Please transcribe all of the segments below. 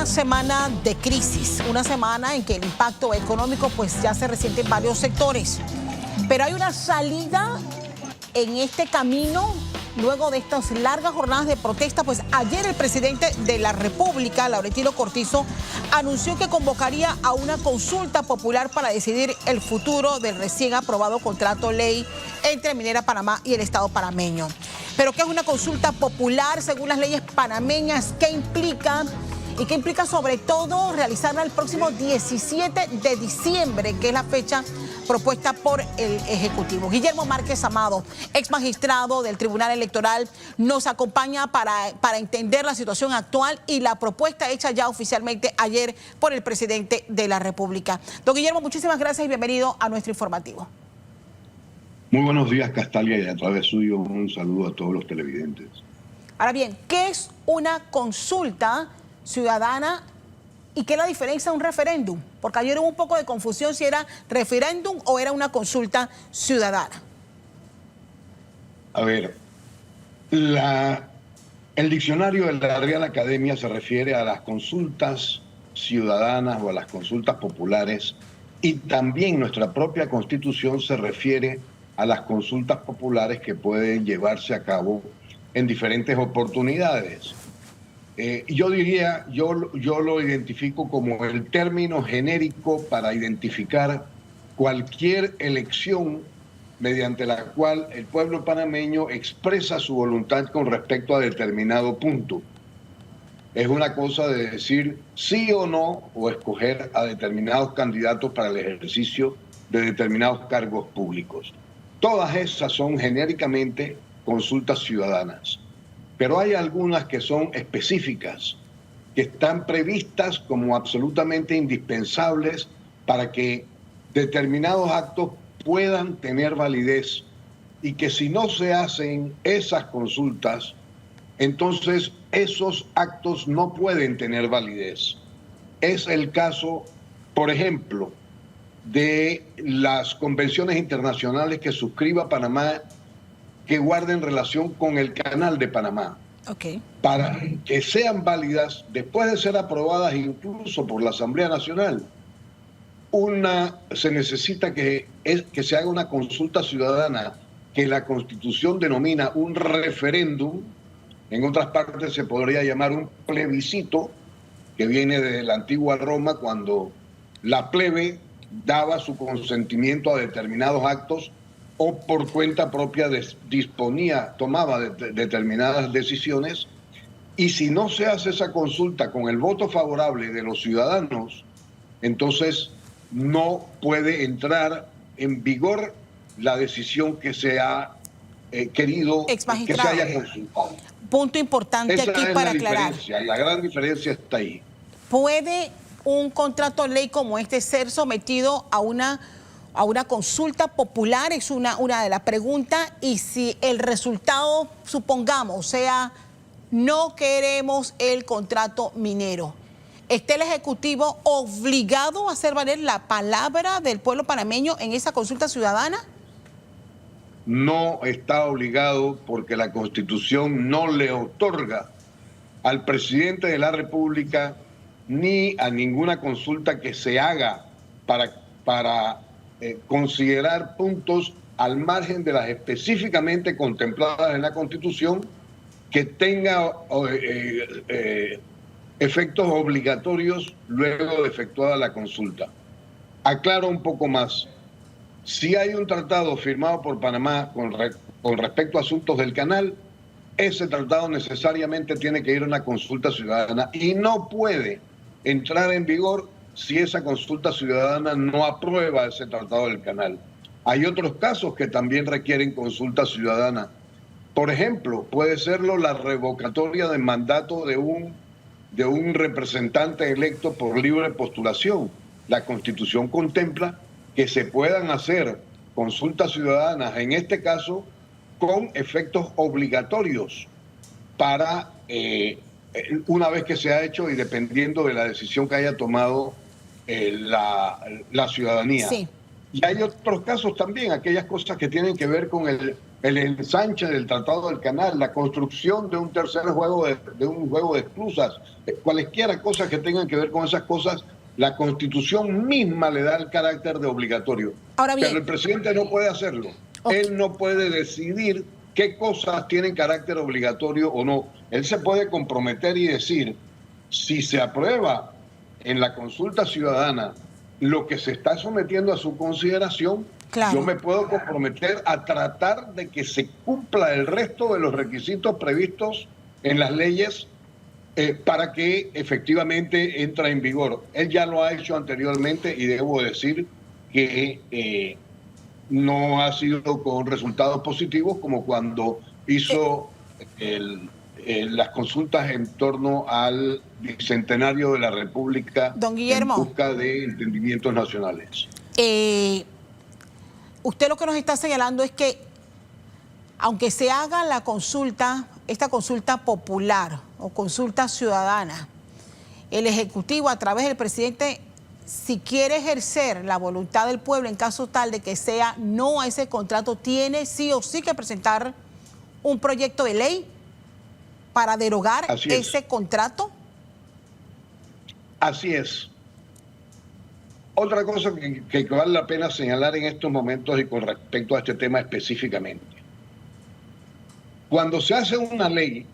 semana de crisis, una semana en que el impacto económico pues ya se resiente en varios sectores. Pero hay una salida en este camino luego de estas largas jornadas de protesta. Pues ayer el presidente de la República, Laurentino Cortizo, anunció que convocaría a una consulta popular para decidir el futuro del recién aprobado contrato ley entre Minera Panamá y el Estado panameño. Pero ¿qué es una consulta popular según las leyes panameñas? ¿Qué implica? Y qué implica sobre todo realizarla el próximo 17 de diciembre, que es la fecha propuesta por el Ejecutivo. Guillermo Márquez Amado, ex magistrado del Tribunal Electoral, nos acompaña para entender la situación actual y la propuesta hecha ya oficialmente ayer por el presidente de la República. Don Guillermo, muchísimas gracias y bienvenido a nuestro informativo. Muy buenos días, Castalia, y a través suyo un saludo a todos los televidentes. Ahora bien, ¿qué es una consulta ciudadana y qué es la diferencia de un referéndum? Porque ayer hubo un poco de confusión si era referéndum o era una consulta ciudadana. A ver, el diccionario de la Real Academia se refiere a las consultas ciudadanas o a las consultas populares, y también nuestra propia Constitución se refiere a las consultas populares que pueden llevarse a cabo en diferentes oportunidades. Yo diría, yo lo identifico como el término genérico para identificar cualquier elección mediante la cual el pueblo panameño expresa su voluntad con respecto a determinado punto. Es una cosa de decir sí o no, o escoger a determinados candidatos para el ejercicio de determinados cargos públicos. Todas esas son genéricamente consultas ciudadanas. Pero hay algunas que son específicas, que están previstas como absolutamente indispensables para que determinados actos puedan tener validez, y que si no se hacen esas consultas, entonces esos actos no pueden tener validez. Es el caso, por ejemplo, de las convenciones internacionales que suscriba Panamá que guarden relación con el Canal de Panamá. Okay. Para que sean válidas, después de ser aprobadas incluso por la Asamblea Nacional, se necesita que se haga una consulta ciudadana que la Constitución denomina un referéndum. En otras partes se podría llamar un plebiscito, que viene de la antigua Roma, cuando la plebe daba su consentimiento a determinados actos o por cuenta propia tomaba determinadas decisiones. Y si no se hace esa consulta con el voto favorable de los ciudadanos, entonces no puede entrar en vigor la decisión que se ha querido que se haya consultado. Punto importante Esa aquí es para la aclarar. La gran diferencia está ahí. ¿Puede un contrato de ley como este ser sometido a una consulta popular? Es una de las preguntas. Y si el resultado, supongamos, sea no queremos el contrato minero, ¿está el Ejecutivo obligado a hacer valer la palabra del pueblo panameño en esa consulta ciudadana? No está obligado, porque la Constitución no le otorga al presidente de la República ni a ninguna consulta que se haga para considerar puntos al margen de las específicamente contempladas en la Constitución, que tenga efectos obligatorios luego de efectuada la consulta. Aclaro un poco más. Si hay un tratado firmado por Panamá con respecto a asuntos del canal, ese tratado necesariamente tiene que ir a una consulta ciudadana y no puede entrar en vigor si esa consulta ciudadana no aprueba ese tratado del canal. Hay otros casos que también requieren consulta ciudadana. Por ejemplo, puede serlo la revocatoria de mandato de un representante electo por libre postulación. La Constitución contempla que se puedan hacer consultas ciudadanas, en este caso, con efectos obligatorios para una vez que se ha hecho y dependiendo de la decisión que haya tomado la ciudadanía. Sí. Y hay otros casos también, aquellas cosas que tienen que ver con el ensanche del Tratado del Canal, la construcción de un tercer juego de un juego de esclusas, cualesquiera cosas que tengan que ver con esas cosas, la Constitución misma le da el carácter de obligatorio. Ahora bien, pero el presidente no puede hacerlo. Okay. Él no puede decidir qué cosas tienen carácter obligatorio o no. Él se puede comprometer y decir, si se aprueba en la consulta ciudadana lo que se está sometiendo a su consideración, claro, yo me puedo comprometer a tratar de que se cumpla el resto de los requisitos previstos en las leyes para que efectivamente entre en vigor. Él ya lo ha hecho anteriormente y debo decir que no ha sido con resultados positivos, como cuando hizo las consultas en torno al bicentenario de la República, don Guillermo, en busca de entendimientos nacionales. Usted lo que nos está señalando es que aunque se haga la consulta, esta consulta popular o consulta ciudadana, el Ejecutivo a través del presidente, si quiere ejercer la voluntad del pueblo en caso tal de que sea no a ese contrato, tiene sí o sí que presentar un proyecto de ley para derogar ese contrato. Así es. Otra cosa que vale la pena señalar en estos momentos y con respecto a este tema específicamente. Cuando se hace una ley,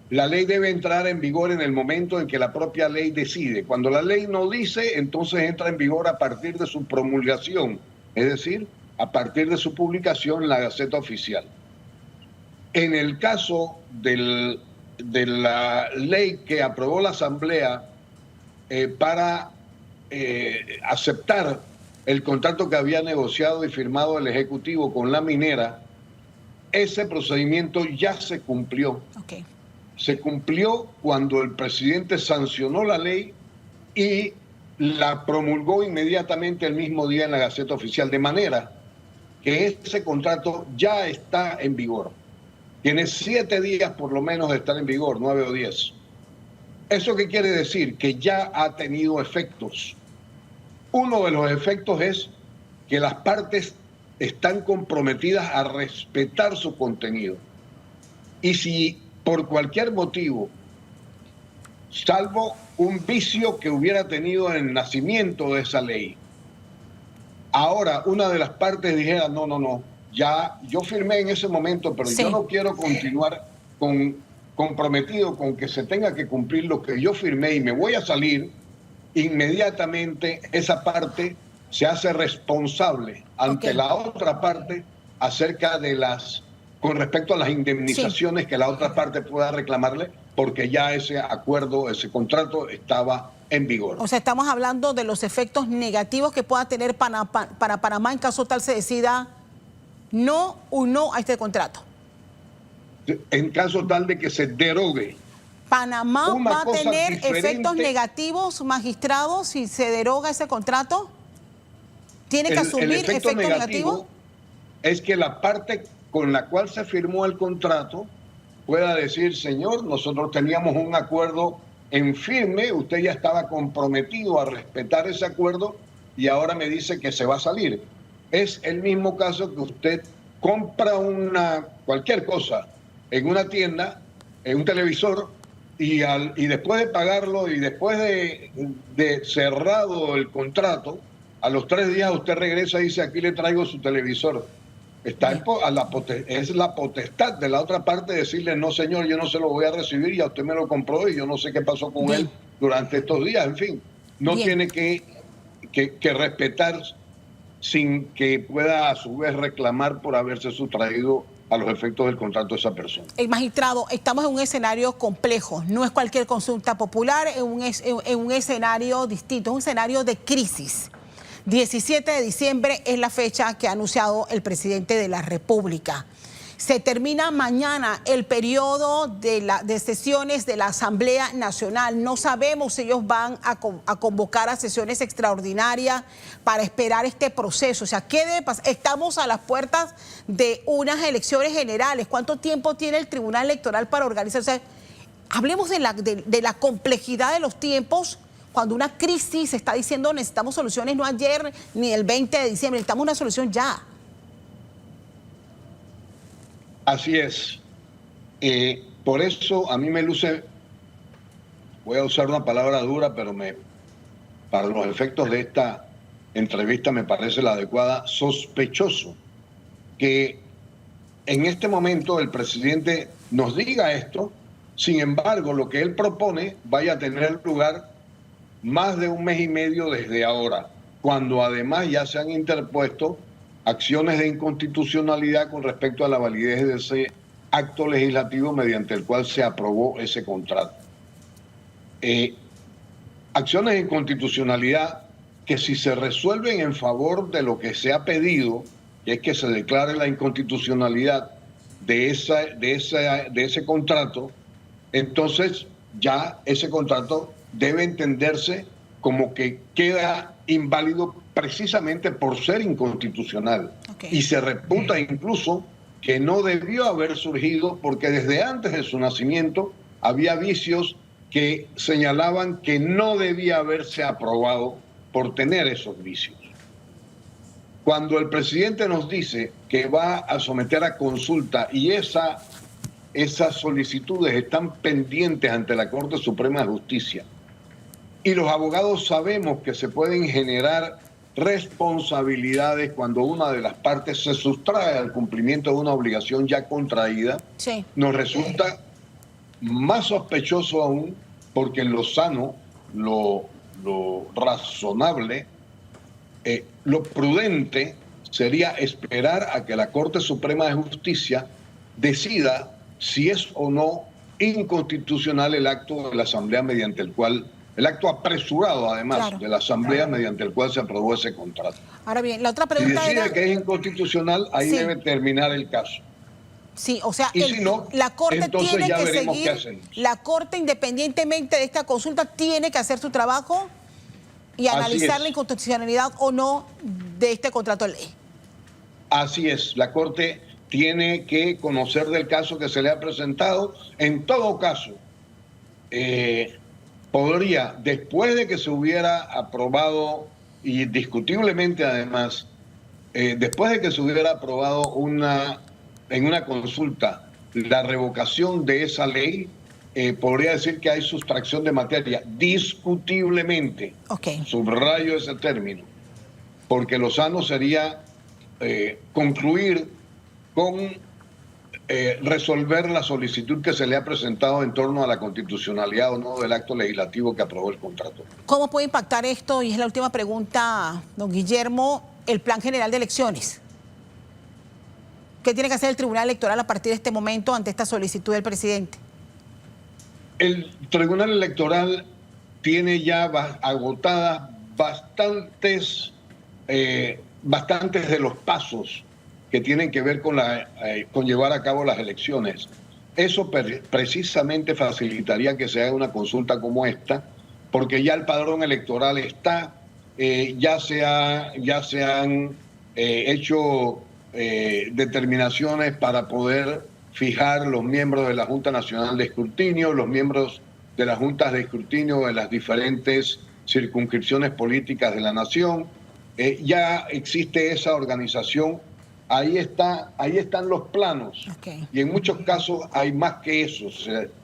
la ley debe entrar en vigor en el momento en que la propia ley decide. Cuando la ley no dice, entonces entra en vigor a partir de su promulgación, es decir, a partir de su publicación en la Gaceta Oficial. En el caso de la ley que aprobó la Asamblea para aceptar el contrato que había negociado y firmado el Ejecutivo con la minera, ese procedimiento ya se cumplió. Okay. Se cumplió cuando el presidente sancionó la ley y la promulgó inmediatamente el mismo día en la Gaceta Oficial, de manera que ese contrato ya está en vigor. Tiene 7 días por lo menos de estar en vigor, 9 o 10. ¿Eso qué quiere decir? Que ya ha tenido efectos. Uno de los efectos es que las partes están comprometidas a respetar su contenido. Y si por cualquier motivo, salvo un vicio que hubiera tenido en el nacimiento de esa ley, ahora una de las partes dijera, no, ya yo firmé en ese momento, pero yo no quiero continuar comprometido con que se tenga que cumplir lo que yo firmé y me voy a salir, inmediatamente esa parte se hace responsable ante la otra parte acerca de con respecto a las indemnizaciones que la otra parte pueda reclamarle, porque ya ese acuerdo, ese contrato estaba en vigor. O sea, estamos hablando de los efectos negativos que pueda tener para Panamá en caso tal se decida no o no a este contrato. En caso tal de que se derogue. ¿Panamá va a tener efectos negativos, magistrados, si se deroga ese contrato? ¿Tiene que asumir efectos negativos? Es que la parte con la cual se firmó el contrato pueda decir, señor, nosotros teníamos un acuerdo en firme, usted ya estaba comprometido a respetar ese acuerdo y ahora me dice que se va a salir. Es el mismo caso que usted compra cualquier cosa en una tienda, en un televisor, y después de pagarlo y después de cerrado el contrato, a los 3 días usted regresa y dice, aquí le traigo su televisor. Es la potestad de la otra parte decirle, no señor, yo no se lo voy a recibir, ya usted me lo compró y yo no sé qué pasó con él durante estos días. En fin, no tiene que respetar sin que pueda a su vez reclamar por haberse sustraído a los efectos del contrato de esa persona. Magistrado, estamos en un escenario complejo, no es cualquier consulta popular, en un escenario distinto, es un escenario de crisis. 17 de diciembre es la fecha que ha anunciado el presidente de la República. Se termina mañana el periodo de sesiones de la Asamblea Nacional. No sabemos si ellos van a convocar a sesiones extraordinarias para esperar este proceso. O sea, ¿qué debe pasar? Estamos a las puertas de unas elecciones generales. ¿Cuánto tiempo tiene el Tribunal Electoral para organizarse? O sea, hablemos de la complejidad de los tiempos. Cuando una crisis está diciendo necesitamos soluciones no ayer ni el 20 de diciembre, necesitamos una solución ya. Así es. Por eso a mí me luce, voy a usar una palabra dura, pero para los efectos de esta entrevista me parece la adecuada, sospechoso que en este momento el presidente nos diga esto. Sin embargo, lo que él propone vaya a tener lugar más de un mes y medio desde ahora, cuando además ya se han interpuesto acciones de inconstitucionalidad con respecto a la validez de ese acto legislativo mediante el cual se aprobó ese contrato. Acciones de inconstitucionalidad que, si se resuelven en favor de lo que se ha pedido, que es que se declare la inconstitucionalidad de ese contrato, entonces ya ese contrato debe entenderse como que queda inválido precisamente por ser inconstitucional. Okay. Y se reputa incluso que no debió haber surgido porque desde antes de su nacimiento había vicios que señalaban que no debía haberse aprobado por tener esos vicios. Cuando el presidente nos dice que va a someter a consulta y esas solicitudes están pendientes ante la Corte Suprema de Justicia, y los abogados sabemos que se pueden generar responsabilidades cuando una de las partes se sustrae al cumplimiento de una obligación ya contraída, sí, nos resulta más sospechoso aún, porque lo sano, lo razonable, lo prudente sería esperar a que la Corte Suprema de Justicia decida si es o no inconstitucional el acto de la Asamblea mediante el cual, el acto apresurado además, claro, de la Asamblea, claro, mediante el cual se aprobó ese contrato. Ahora bien, la otra pregunta si decide que es inconstitucional, ahí sí debe terminar el caso. Sí, o sea, si no, la Corte tiene que seguir, la Corte, independientemente de esta consulta, tiene que hacer su trabajo y analizar la inconstitucionalidad o no de este contrato de ley. Así es, la Corte tiene que conocer del caso que se le ha presentado. En todo caso, podría, después de que se hubiera aprobado, y discutiblemente además, después de que se hubiera aprobado en una consulta la revocación de esa ley, podría decir que hay sustracción de materia, discutiblemente. Okay. Subrayo ese término, porque lo sano sería concluir con resolver la solicitud que se le ha presentado en torno a la constitucionalidad o no del acto legislativo que aprobó el contrato. ¿Cómo puede impactar esto? Y es la última pregunta, don Guillermo, el plan general de elecciones. ¿Qué tiene que hacer el Tribunal Electoral a partir de este momento ante esta solicitud del presidente? El Tribunal Electoral tiene ya agotadas bastantes de los pasos que tienen que ver con llevar a cabo las elecciones. Eso precisamente facilitaría que se haga una consulta como esta, porque ya el padrón electoral está, ya se han hecho determinaciones para poder fijar los miembros de la Junta Nacional de Escrutinio, los miembros de las juntas de escrutinio de las diferentes circunscripciones políticas de la nación. Ya existe esa organización, ahí están los planos. Okay. Y en muchos casos hay más que eso,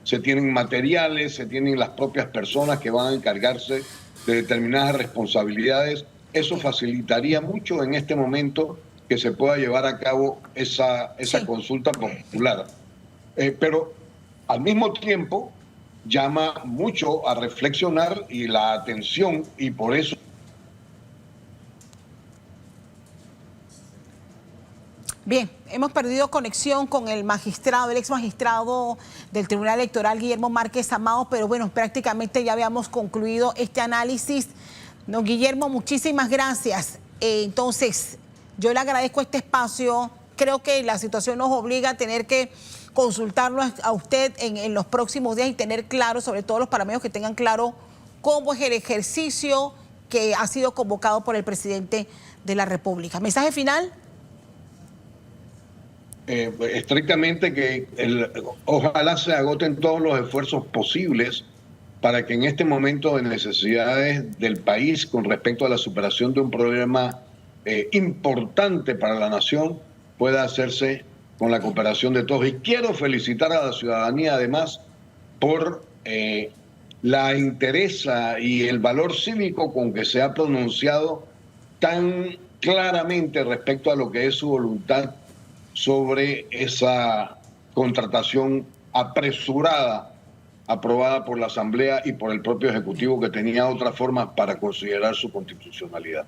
se tienen materiales, se tienen las propias personas que van a encargarse de determinadas responsabilidades. Eso facilitaría mucho en este momento que se pueda llevar a cabo esa consulta popular. Pero al mismo tiempo llama mucho a reflexionar y la atención, y por eso... Bien, hemos perdido conexión con el magistrado, el ex magistrado del Tribunal Electoral, Guillermo Márquez Amado, pero bueno, prácticamente ya habíamos concluido este análisis. Don Guillermo, muchísimas gracias. Entonces, yo le agradezco este espacio. Creo que la situación nos obliga a tener que consultarlo a usted en los próximos días y tener claro, sobre todo los panameños que tengan claro cómo es el ejercicio que ha sido convocado por el presidente de la República. ¿Mensaje final? Estrictamente que ojalá se agoten todos los esfuerzos posibles para que en este momento de necesidades del país con respecto a la superación de un problema importante para la nación pueda hacerse con la cooperación de todos. Y quiero felicitar a la ciudadanía además por la entereza y el valor cívico con que se ha pronunciado tan claramente respecto a lo que es su voluntad sobre esa contratación apresurada, aprobada por la Asamblea y por el propio Ejecutivo, que tenía otras formas para considerar su constitucionalidad.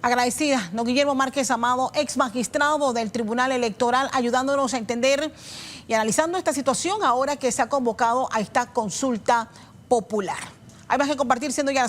Agradecida, don Guillermo Márquez Amado, ex magistrado del Tribunal Electoral, ayudándonos a entender y analizando esta situación ahora que se ha convocado a esta consulta popular. Hay más que compartir, siendo ya las